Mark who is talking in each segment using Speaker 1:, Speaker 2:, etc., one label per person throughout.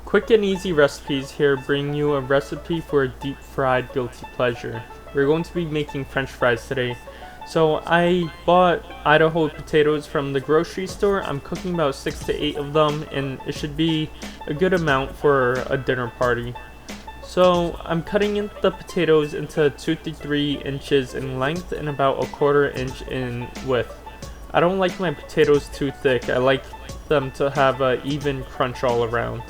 Speaker 1: Quick and easy recipes here bring you a recipe for a deep fried guilty pleasure. We're going to be making french fries today. So I bought Idaho potatoes from the grocery store. I'm cooking about 6 to 8 of them, and it should be a good amount for a dinner party. So I'm cutting the potatoes into 2 to 3 inches in length and about a quarter inch in width. I don't like my potatoes too thick. I like them to have an even crunch all around.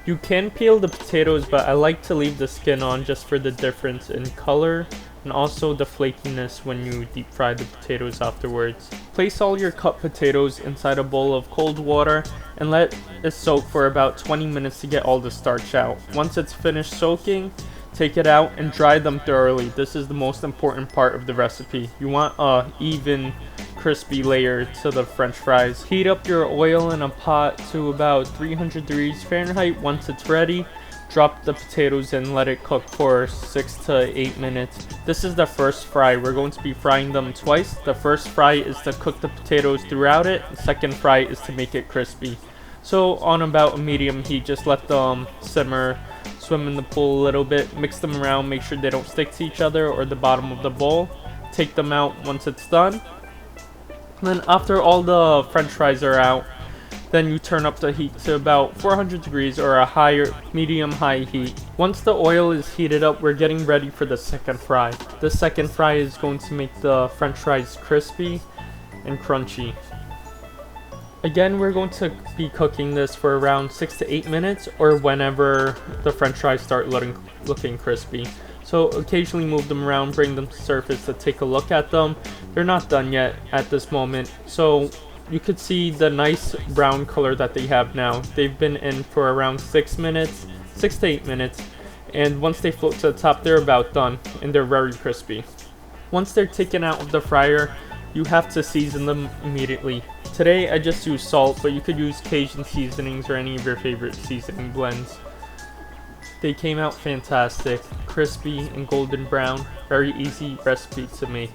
Speaker 1: You can peel the potatoes, but I like to leave the skin on just for the difference in color and also the flakiness when you deep fry the potatoes afterwards. Place all your cut potatoes inside a bowl of cold water and let it soak for about 20 minutes to get all the starch out. Once it's finished soaking, take it out and dry them thoroughly. This is the most important part of the recipe. You want a even crispy layer to the french fries. Heat up your oil in a pot to about 300 degrees Fahrenheit. Once it's ready, drop the potatoes and let it cook for 6 to 8 minutes. This is the first fry. We're going to be frying them twice. The first fry is to cook the potatoes throughout it. The second fry is to make it crispy. So on about a medium heat, just let them simmer, swim in the pool a little bit, mix them around, make sure they don't stick to each other or the bottom of the bowl. Take them out once it's done. Then after all the french fries are out, then you turn up the heat to about 400 degrees or a higher medium-high heat. Once the oil is heated up, we're getting ready for the second fry. The second fry is going to make the french fries crispy and crunchy. Again, we're going to be cooking this for around 6 to 8 minutes or whenever the french fries start looking crispy. So occasionally move them around, bring them to the surface to take a look at them. They're not done yet at this moment. So you could see the nice brown color that they have now. They've been in for around 6 to 8 minutes. And once they float to the top, they're about done and they're very crispy. Once they're taken out of the fryer, you have to season them immediately. Today I just use salt, but you could use Cajun seasonings or any of your favorite seasoning blends. They came out fantastic, crispy and golden brown, very easy recipe to make.